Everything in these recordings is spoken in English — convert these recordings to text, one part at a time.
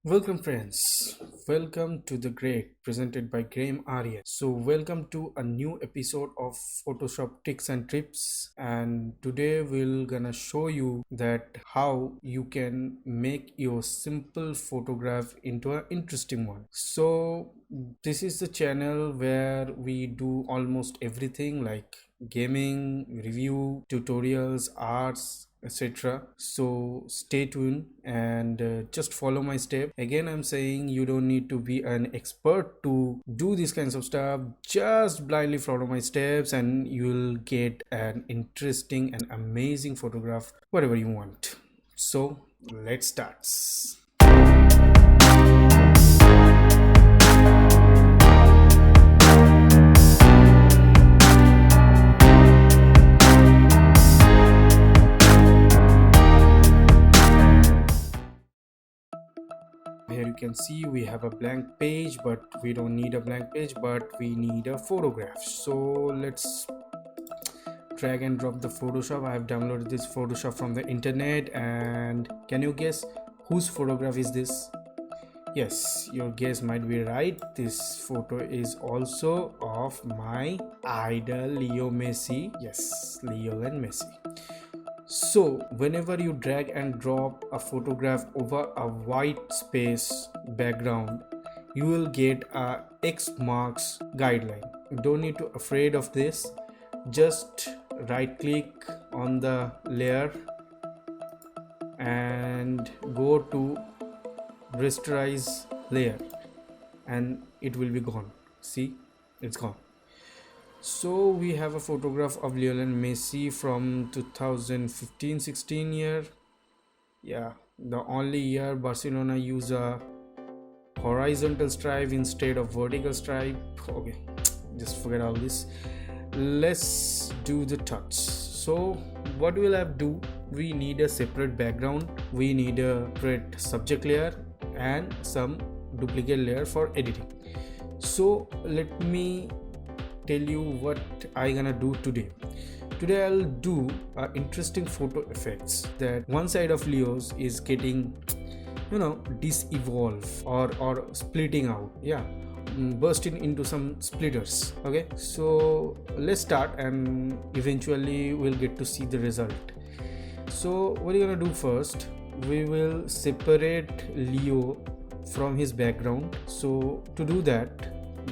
Welcome, friends. Welcome to The Great, presented by Graham Arya. So, welcome to a new episode of Photoshop Tips and Trips. And today we're gonna show you that how you can make your simple photograph into an interesting one. So, this is the channel where we do almost everything like gaming, review, tutorials, arts, etc. So stay tuned and just follow my step. Again, I'm saying you don't need to be an expert to do these kinds of stuff. Just blindly follow my steps and you'll get an interesting and amazing photograph, whatever you want. So let's start. Here you can see we have a blank page, but we don't need a blank page, but we need a photograph. So let's drag and drop the Photoshop. I have downloaded this Photoshop from the internet, and can you guess whose photograph is this? Yes, your guess might be right. This photo is also of my idol Leo Messi. Yes, Lionel Messi. So whenever you drag and drop a photograph over a white space background, you will get a X marks guideline. You don't need to afraid of this. Just right click on the layer and go to rasterize layer and it will be gone. See, it's gone. So we have a photograph of Lionel Messi from 2015-16 year. Yeah, the only year Barcelona use a horizontal stripe instead of vertical stripe. Okay, just forget all this. Let's do the touch. So what we'll have to do, we need a separate background, we need a separate subject layer and some duplicate layer for editing. So let me tell you what I gonna do today. Today I'll do interesting photo effects that one side of Leo's is getting disevolve or splitting out, yeah, bursting into some splitters. Okay, so let's start and eventually we'll get to see the result. So what are you gonna do first? We will separate Leo from his background. So to do that,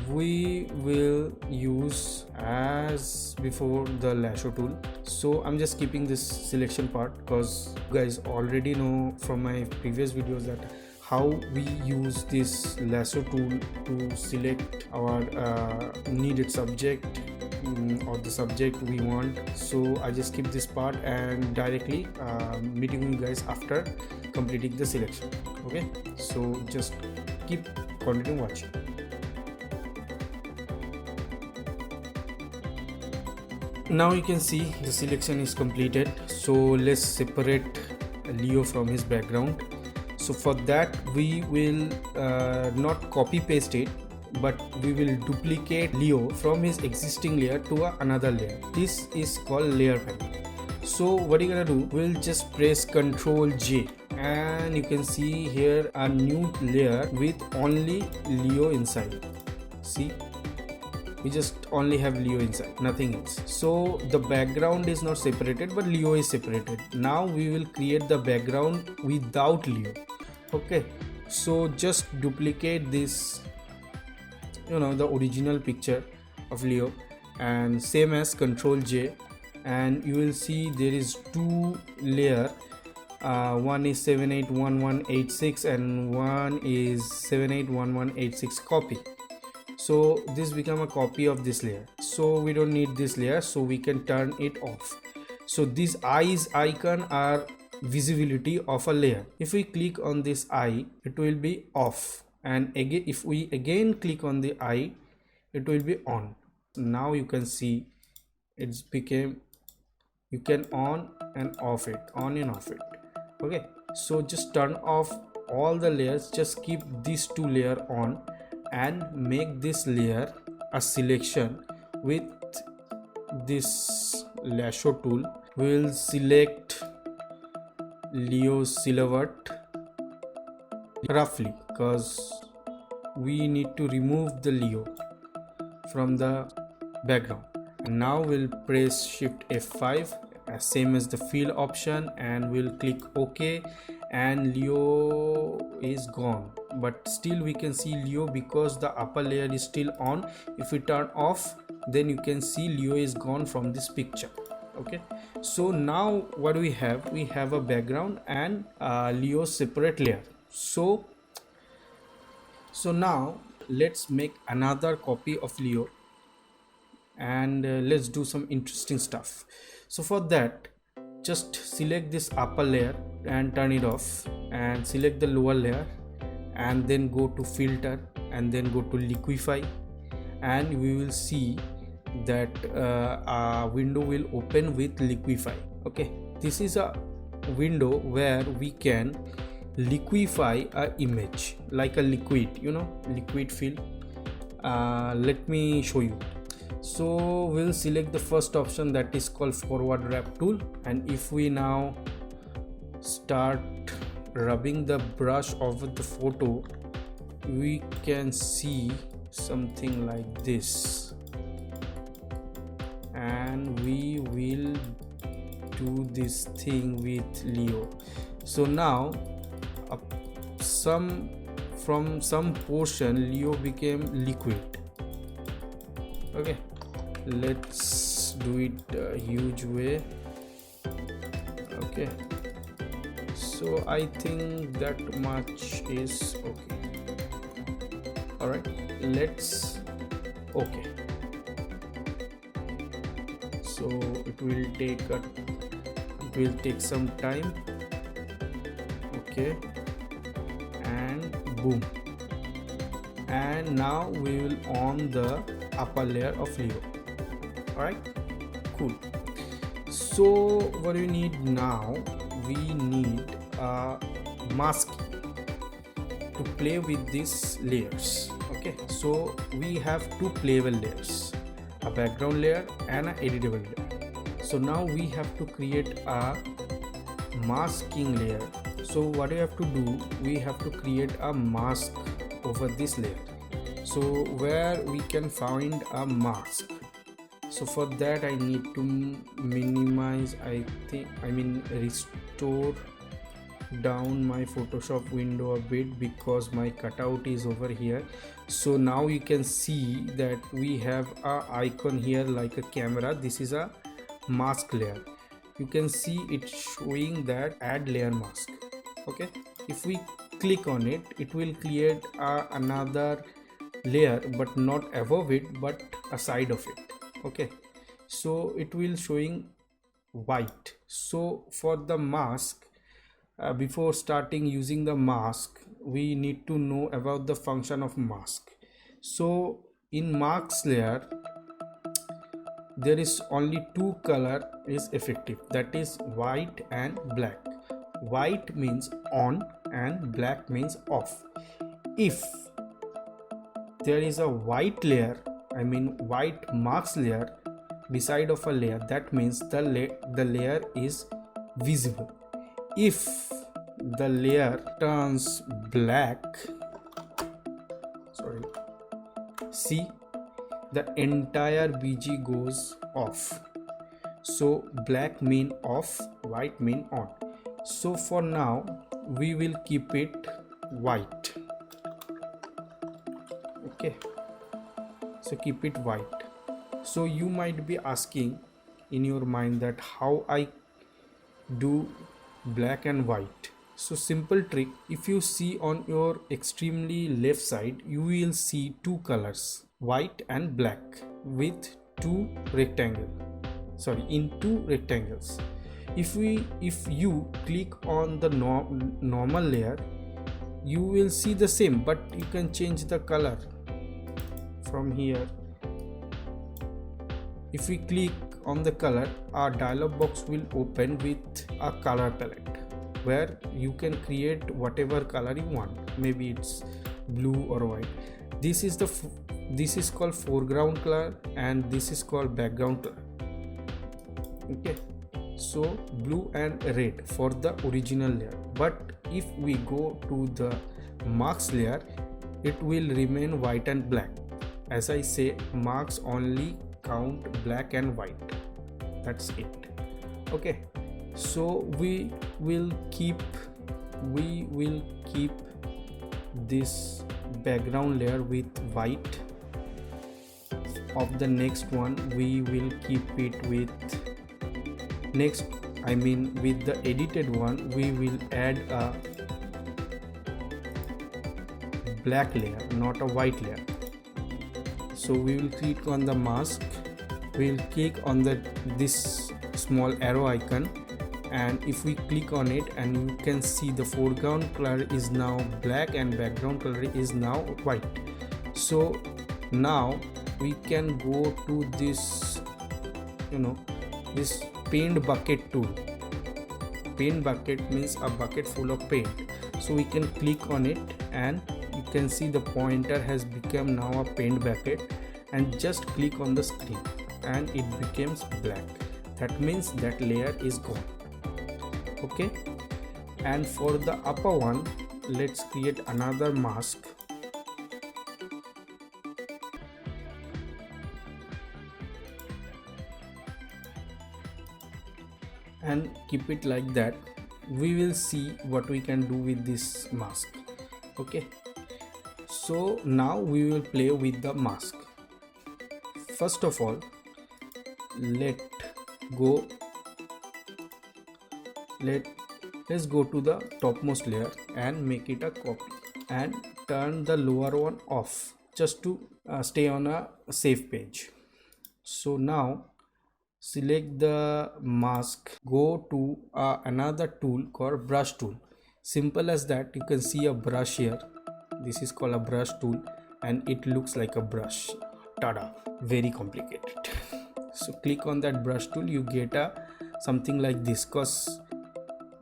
we will use as before the lasso tool. So I'm just keeping this selection part because you guys already know from my previous videos that how we use this lasso tool to select our needed subject or the subject we want. So I just keep this part and directly meeting you guys after completing the selection. Okay, so just continue watching. Now you can see the selection is completed. So let's separate Leo from his background. So for that we will not copy paste it, but we will duplicate Leo from his existing layer to another layer. This is called layer panel. So what you're gonna do, we'll just press Ctrl J and you can see here a new layer with only Leo inside. See, we just only have Leo inside, nothing else. So the background is not separated, but Leo is separated. Now we will create the background without Leo. Okay, so just duplicate this, the original picture of Leo, and same as Ctrl J, and you will see there is two layer. One is 781186 and one is 781186 copy. So this become a copy of this layer, so we don't need this layer, so we can turn it off. So these eyes icon are visibility of a layer. If we click on this eye, it will be off, and again if we again click on the eye, it will be on. Now you can see it's became, you can on and off it, on and off it. Okay, so just turn off all the layers, just keep these two layer on and make this layer a selection with this lasso tool. We will select Leo's silhouette roughly, because we need to remove the Leo from the background. And now we'll press Shift F5, same as the fill option, and we'll click OK, and Leo is gone. But still we can see Leo because the upper layer is still on. If we turn off, then you can see Leo is gone from this picture. Okay, so now what we have a background and Leo separate layer. So now let's make another copy of Leo, and let's do some interesting stuff. So for that, just select this upper layer and turn it off, and select the lower layer, and then go to filter, and then go to liquify, and we will see that a window will open with liquify. Okay, this is a window where we can liquify a image like a liquid, liquid fill. Let me show you. So we'll select the first option, that is called forward wrap tool, and if we now start rubbing the brush over the photo, we can see something like this, and we will do this thing with Leo. So now from some portion Leo became liquid. Okay, let's do it a huge way. Okay, so I think that much is okay. All right, let's okay. So it will take some time. Okay, and boom, and now we will on the upper layer of Leo. All right, cool. So what do we need now? We need a mask to play with these layers. Okay, so we have two playable layers, a background layer and an editable layer. So now we have to create a masking layer. So what we have to do, we have to create a mask over this layer. So where we can find a mask? So for that I need to minimize, restore down my Photoshop window a bit, because my cutout is over here. So now you can see that we have a icon here like a camera. This is a mask layer. You can see it showing that add layer mask. Okay, if we click on it, it will create another layer, but not above it, but aside of it. Okay, so it will showing white. So for the mask, before starting using the mask, we need to know about the function of mask. So in mask layer, there is only two color is effective, that is white and black. White means on and black means off. If there is a white layer, white mask layer beside of a layer, that means the layer is visible. If the layer turns black, see, the entire BG goes off. So black mean off, white mean on. So for now we will keep it white. Okay, so keep it white. So you might be asking in your mind that how I do black and white. So simple trick, if you see on your extremely left side, you will see two colors, white and black, with in two rectangles. If you click on the normal layer, you will see the same, but you can change the color from here. If we click on the color, our dialog box will open with a color palette where you can create whatever color you want. Maybe it's blue or white. This is called foreground color and this is called background color. Okay, so blue and red for the original layer. But if we go to the mask layer, it will remain white and black. As I say, marks only count black and white. That's it. Okay, so we will keep this background layer with white. Of the next one, we will keep it with with the edited one, we will add a black layer, not a white layer. So we will click on the mask, we will click on this small arrow icon, and if we click on it, and you can see the foreground color is now black and background color is now white. So now we can go to this this paint bucket tool. Paint bucket means a bucket full of paint. So we can click on it, and you can see the pointer has become now a paint bucket, and just click on the screen and it becomes black. That means that layer is gone. Okay, and for the upper one, let's create another mask. And keep it like that. We will see what we can do with this mask. Okay, so now we will play with the mask. First of all, let's go to the topmost layer and make it a copy, and turn the lower one off, just to stay on a safe page. So now select the mask, go to another tool called brush tool. Simple as that. You can see a brush here. This is called a brush tool, and it looks like a brush. Tada! Very complicated. So click on that brush tool, you get something like this, because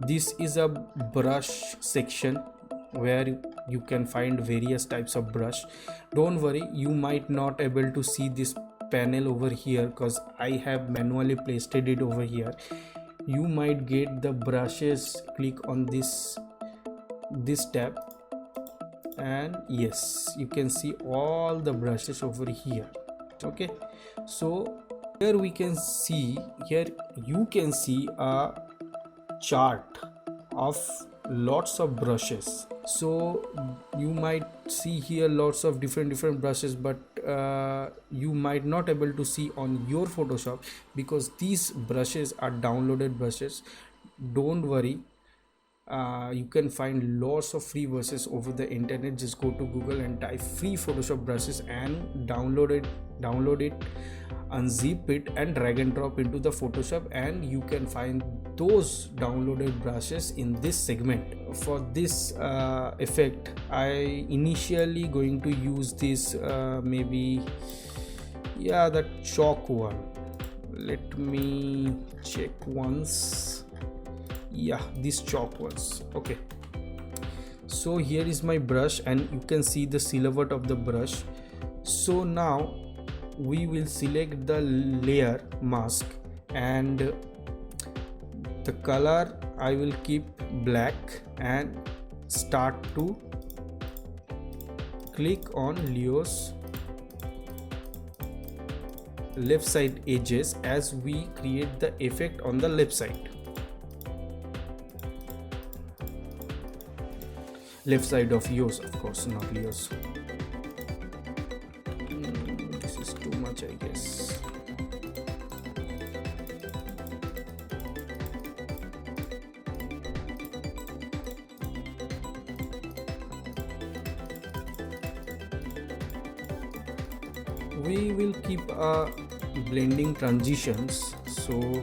this is a brush section where you can find various types of brush. Don't worry, you might not able to see this panel over here because I have manually placed it over here. You might get the brushes. Click on this tab, and yes, you can see all the brushes over here. Okay, so here you can see a chart of lots of brushes. So you might see here lots of different brushes, but you might not able to see on your Photoshop because these brushes are downloaded brushes. Don't worry, you can find lots of free brushes over the internet. Just go to Google and type free Photoshop brushes and download it, unzip it, and drag and drop into the Photoshop, and you can find those downloaded brushes in this segment. For this effect, I initially going to use this the chalk one. Let me check once. Yeah, these chalk ones. Okay, so here is my brush, and you can see the silhouette of the brush. So now we will select the layer mask, and the color I will keep black, and start to click on Leo's left side edges as we create the effect on the left side. Left side of yours, of course, not Leo's. This is too much, I guess. We will keep blending transitions so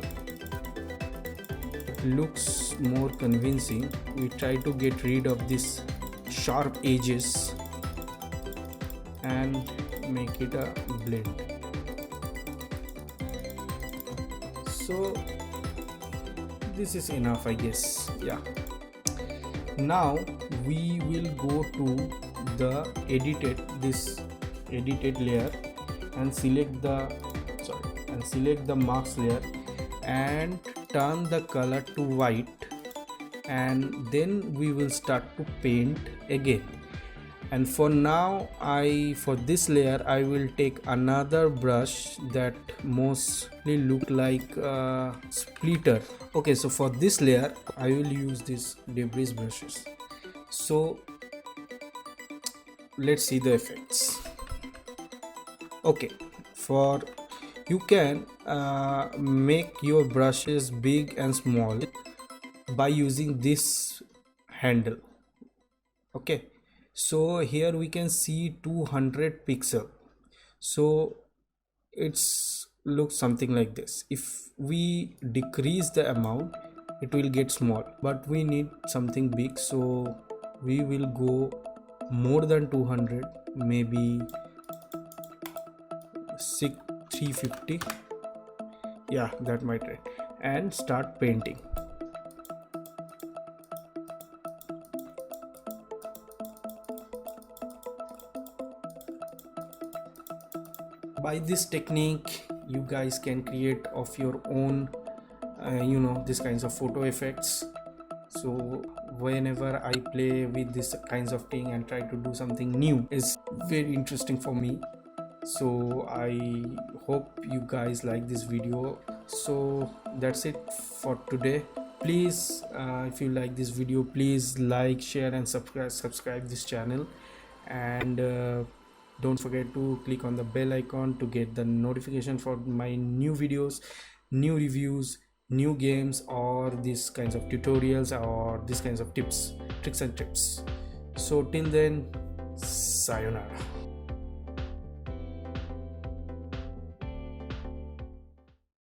it looks more convincing. We try to get rid of this sharp edges and make it a blend. So this is enough, I guess. Yeah, now we will go to the edited layer and select the mask layer and turn the color to white, and then we will start to paint again. And for now, for this layer I will take another brush that mostly look like splitter. Okay, so for this layer I will use these debris brushes. So let's see the effects. Okay, for you can make your brushes big and small by using this handle. Okay, so here we can see 200 pixel. So it's looks something like this. If we decrease the amount, it will get small, but we need something big, so we will go more than 200, maybe 350. Yeah, that might right. And start painting. By this technique you guys can create of your own this kinds of photo effects. So whenever I play with this kinds of thing and try to do something new, is very interesting for me. So I hope you guys like this video. So that's it for today. Please if you like this video, please like, share and subscribe this channel. And don't forget to click on the bell icon to get the notification for my new videos, new reviews, new games, or these kinds of tutorials, or these kinds of tips, tricks and tips. So till then, sayonara.